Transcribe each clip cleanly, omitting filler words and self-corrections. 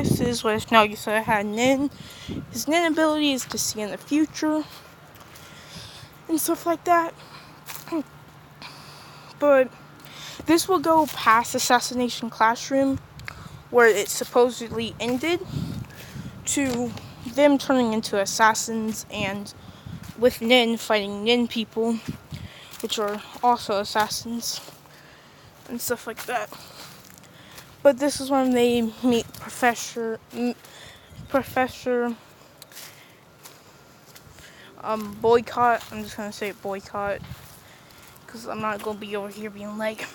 places with Nagisa had Nin. His Nin ability is to see in the future and stuff like that. But this will go past Assassination Classroom, where it supposedly ended, to them turning into assassins and with Nin fighting Nin people, which are also assassins and stuff like that. But this is when they meet Professor Boycott. I'm just gonna say Boycott because I'm not gonna be over here being like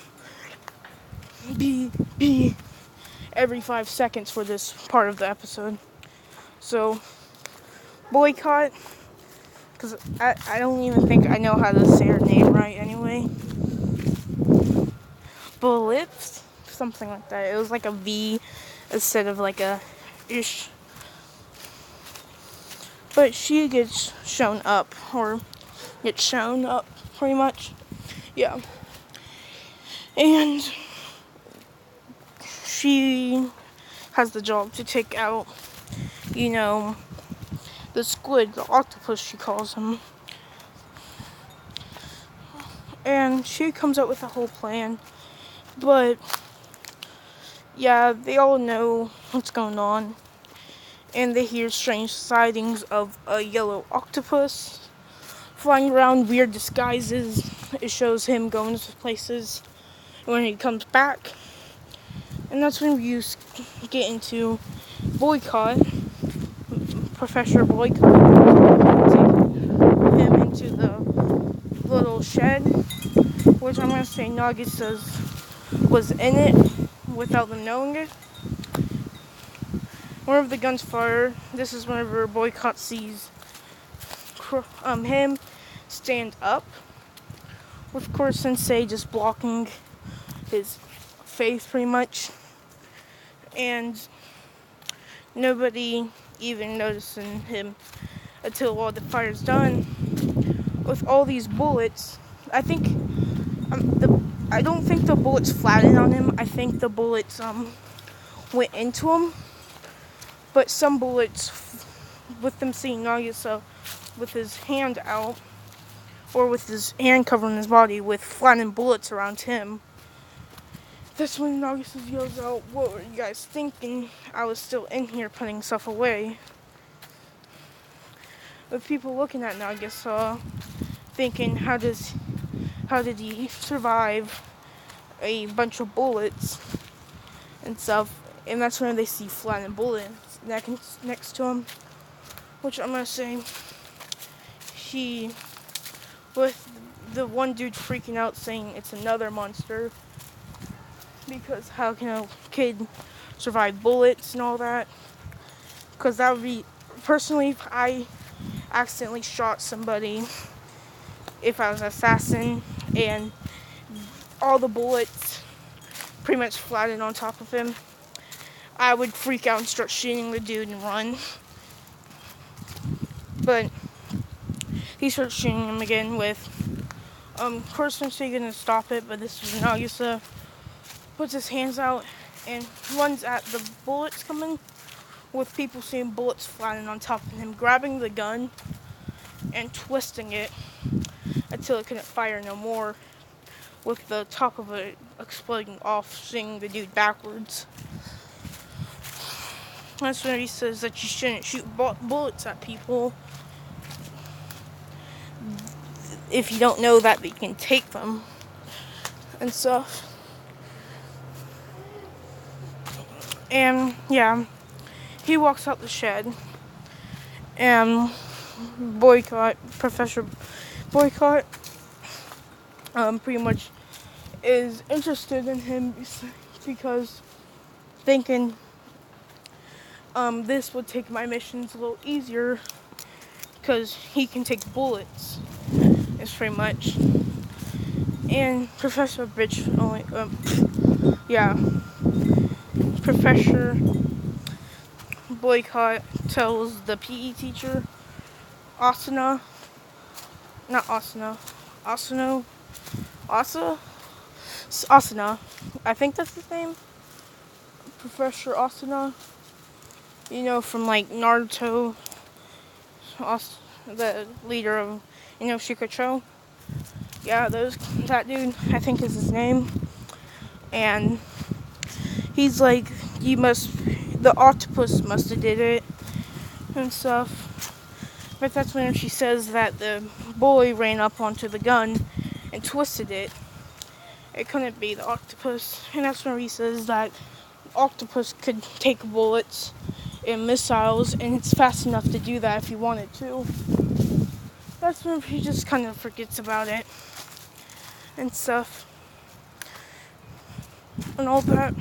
B every 5 seconds for this part of the episode. So Boycott, because I don't even think I know how to say her name right anyway. Bullets, something like that. It was like a V instead of like a ish. But she gets shown up, pretty much. Yeah. And she has the job to take out, the squid, the octopus she calls him. And she comes up with a whole plan. But, yeah, they all know what's going on. And they hear strange sightings of a yellow octopus flying around, weird disguises. It shows him going to places when he comes back. And that's when we get into Boycott, Professor Boycott, taking him into the little shed, which I'm going to say Nagisa was in it without them knowing it. Whenever the guns fire, this is whenever Boycott sees him stand up, with Course Sensei just blocking his face pretty much, and nobody even noticing him until all the fire's done. With all these bullets, I don't think the bullets flattened on him. I think the bullets went into him. But some bullets, with them seeing Nagisa with his hand out, or with his hand covering his body with flattened bullets around him, that's when Nagisa yells out, "What were you guys thinking? I was still in here putting stuff away." With people looking at Nagisa, thinking, how did he survive a bunch of bullets and stuff? And that's when they see flattened bullets next to him, which I'm gonna say, with the one dude freaking out saying it's another monster, because how can a kid survive bullets and all that? Because that would be, personally, if I accidentally shot somebody, if I was an assassin, and all the bullets pretty much flattened on top of him, I would freak out and start shooting the dude and run. But he starts shooting him again with, of course, I'm gonna stop it, but this is Nagisa puts his hands out and runs at the bullets coming, with people seeing bullets flattening on top of him, grabbing the gun and twisting it until it couldn't fire no more, with the top of it exploding off, seeing the dude backwards. That's when he says that you shouldn't shoot bullets at people if you don't know that they can take them and stuff. And yeah, he walks out the shed, and Professor Boycott, pretty much is interested in him because thinking this would take my missions a little easier because he can take bullets. It's pretty much. And Professor Boycott tells the PE teacher, Asuna, I think that's his name, Professor Asuna, from like Naruto, the leader of, Shikacho. Yeah, that dude, I think is his name. And he's like, the octopus must have did it and stuff. But that's when she says that the boy ran up onto the gun and twisted it. It couldn't be the octopus. And that's when he says that octopus could take bullets and missiles, and it's fast enough to do that if he wanted to. That's when he just kind of forgets about it and stuff and all that.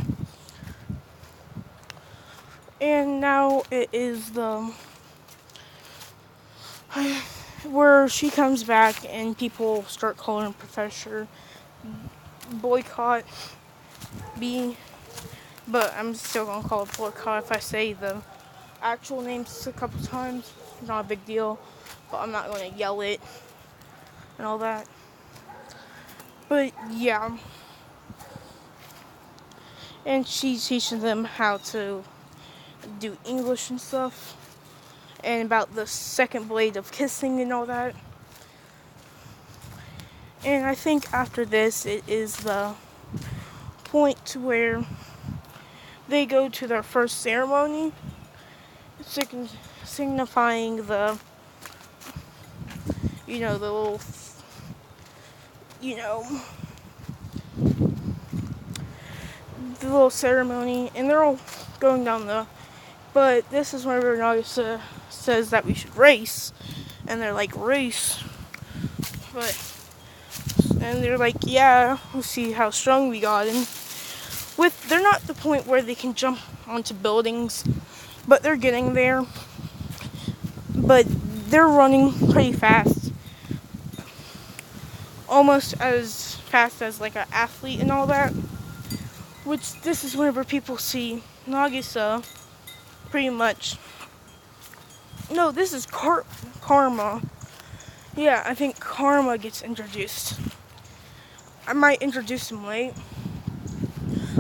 And now it is where she comes back and people start calling Professor Boycott B, but I'm still gonna call it Boycott if I say the actual names a couple times. Not a big deal, but I'm not gonna yell it and all that. But yeah, and she's teaching them how to do English and stuff, and about the second blade of kissing and all that. And I think after this, it is the point to where they go to their first ceremony, signifying the little, the little ceremony, and they're all going down but this is whenever Nagisa says that we should race, and they're like, race? And they're like, yeah, we'll see how strong we got. And they're not at the point where they can jump onto buildings, but they're getting there. But they're running pretty fast, almost as fast as like an athlete and all that. Which this is whenever people see Nagisa pretty much. No, this is Karma. Yeah, I think Karma gets introduced. I might introduce him late.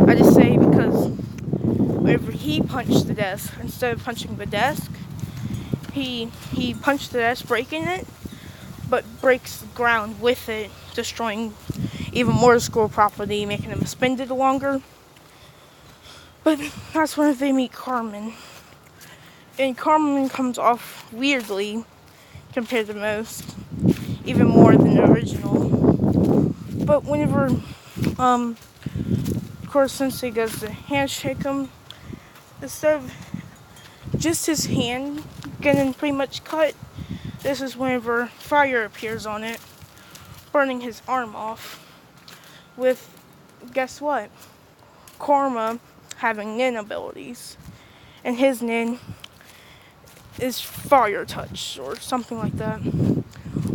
I just say because whenever he punched the desk, instead of punching the desk, he punched the desk, breaking it, but breaks the ground with it, destroying even more school property, making him spend it longer. But that's when they meet Carmen. And Carmen comes off weirdly compared to most, even more than the original. But whenever, of course, Sensei goes to handshake him, instead of just his hand getting pretty much cut, this is whenever fire appears on it, burning his arm off. With, guess what? Karma having nin abilities, and his nin is fire touch or something like that,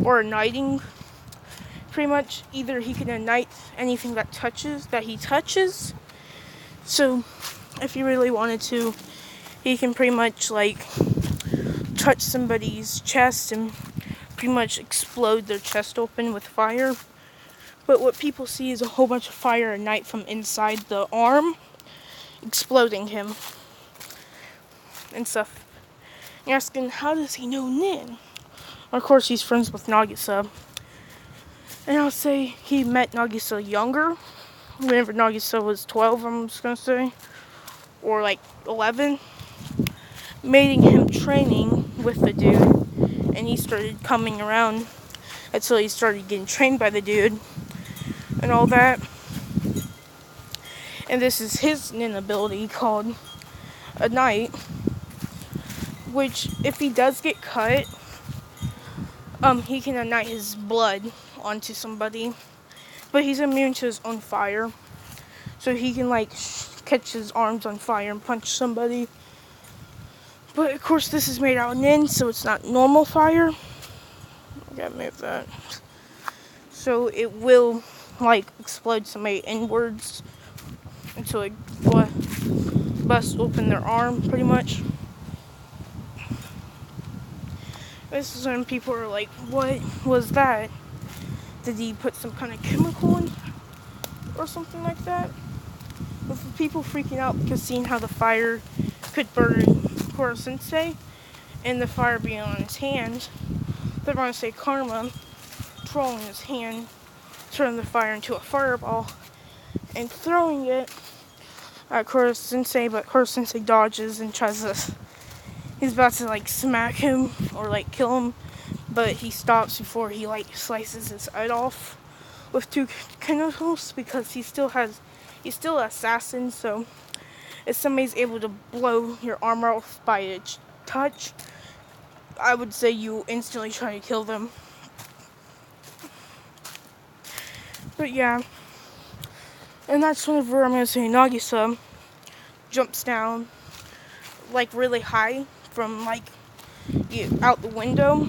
or igniting. Pretty much, either he can ignite anything that he touches. So, if he really wanted to, he can pretty much like touch somebody's chest and pretty much explode their chest open with fire. But what people see is a whole bunch of fire ignite from inside the arm, exploding him and stuff. You're asking, how does he know Nin? Of course, he's friends with Nagisa. And I'll say he met Nagisa younger, whenever Nagisa was 12, I'm just gonna say, or like 11, making him training with the dude, and he started coming around until he started getting trained by the dude and all that. And this is his nin ability called Ignite, which if he does get cut, he can ignite his blood onto somebody, but he's immune to his own fire, so he can like catch his arms on fire and punch somebody. But of course this is made out of nin, so it's not normal fire. I gotta move that. So it will like explode somebody inwards until it busts open their arm, pretty much. This is when people are like, what was that? Did he put some kind of chemical in or something like that? With people freaking out because seeing how the fire could burn Koro Sensei and the fire being on his hand, they're going to say Karma twirling his hand, turning the fire into a fireball, and throwing it at Koro Sensei, but Koro Sensei dodges and he's about to like smack him or like kill him, but he stops before he like slices his head off with two chemicals because he's still an assassin, so if somebody's able to blow your armor off by a touch, I would say you instantly try to kill them. But yeah, and that's whenever I'm gonna say Nagisa jumps down like really high from like out the window,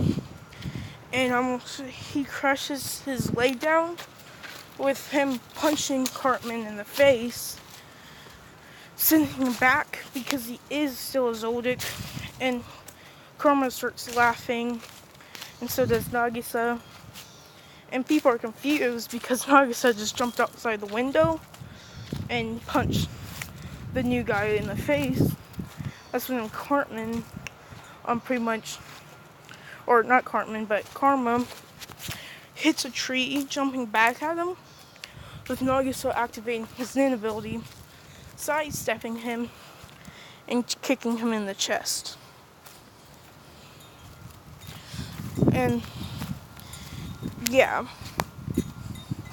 and he crushes his lay down with him punching Cartman in the face, sending him back because he is still a Zoldyck, and Karma starts laughing, and so does Nagisa. And people are confused because Nagisa just jumped outside the window and punched the new guy in the face. That's when Cartman, pretty much, or not Cartman, but Karma hits a tree, jumping back at him, with Nagisa activating his Nin ability, sidestepping him, and kicking him in the chest. And yeah,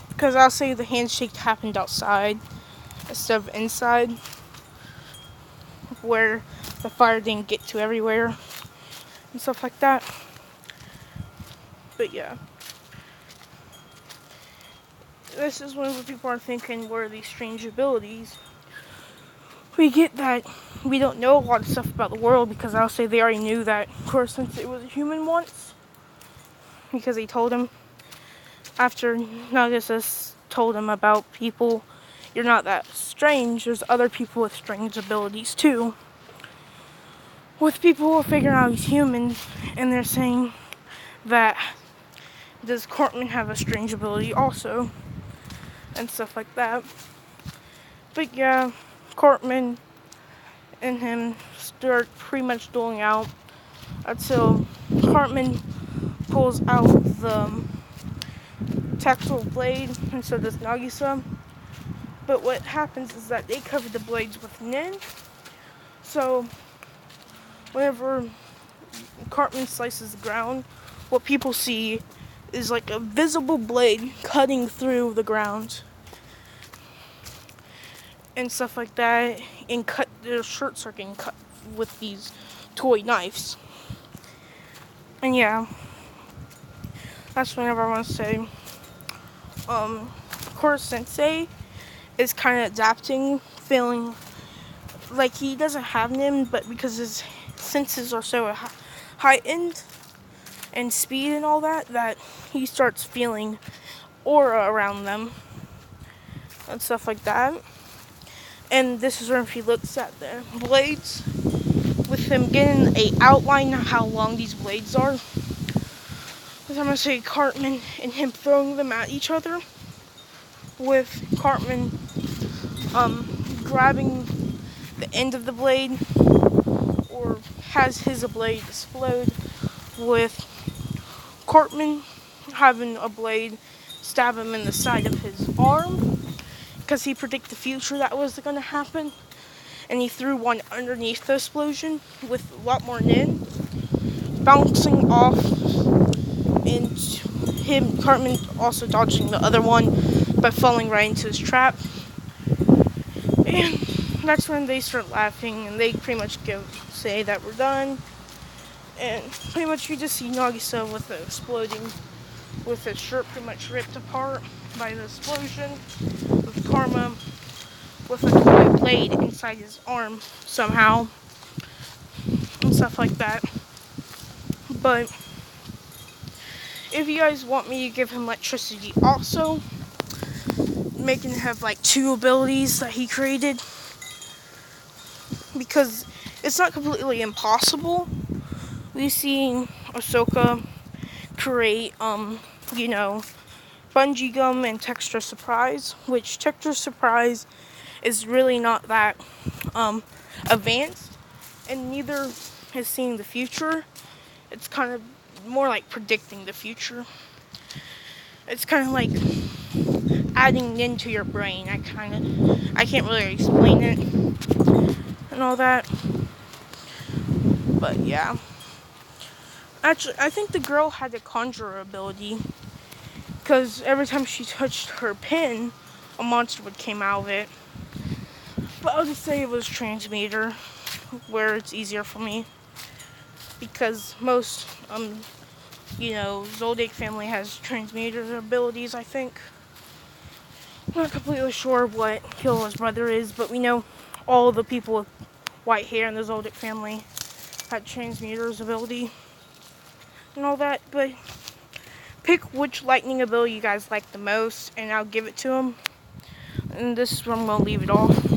because I'll say the handshake happened outside instead of inside, where the fire didn't get to everywhere and stuff like that. But yeah, this is when people are thinking, what are these strange abilities? We get that we don't know a lot of stuff about the world, because I'll say they already knew that Koro Sensei was a human once, because he told him after Nagisa told him about people, you're not that strange, there's other people with strange abilities too. With people who are figuring out he's human, and they're saying that, does Cartman have a strange ability also? And stuff like that. But yeah, Cartman and him start pretty much dueling out until Cartman pulls out the tactile blade, and so does Nagisa. But what happens is that they cover the blades with Nin, so whenever Cartman slices the ground, what people see is like a visible blade cutting through the ground and stuff like that, and their shirts are getting cut with these toy knives. And yeah, that's whenever I want to say Koro Sensei is kind of adapting, feeling like he doesn't have Nim, but because his senses are so heightened and speed and all that, that he starts feeling aura around them and stuff like that. And this is where he looks at the blades, with him getting a outline of how long these blades are. I'm gonna say Cartman and him throwing them at each other, with Cartman grabbing the end of the blade, or has his blade explode, with Cartman having a blade stab him in the side of his arm, because he predicted the future that was going to happen, and he threw one underneath the explosion with a lot more Nin, bouncing off, and Cartman also dodging the other one, but falling right into his trap. And that's when they start laughing, and they pretty much say that we're done. And pretty much you just see Nagisa with his shirt pretty much ripped apart by the explosion, with Karma with a toy blade inside his arm somehow, and stuff like that. But if you guys want me to give him electricity also, making him have like 2 abilities that he created, because it's not completely impossible. We've seen Ahsoka create, bungee gum and texture surprise, which texture surprise is really not that advanced, and neither is seeing the future. It's kind of more like predicting the future. It's kind of like adding into your brain. I can't really explain it and all that, but yeah. Actually, I think the girl had a conjurer ability because every time she touched her pin, a monster would come out of it. But I'll just say it was transmuter, where it's easier for me because most Zoldyck family has transmuter abilities, I think. I'm not completely sure what Killa's brother is, but we know all the people with white hair in the Zoldyck family had transmuter's ability and all that. But pick which lightning ability you guys like the most, and I'll give it to them. And this is where I'm going to leave it off.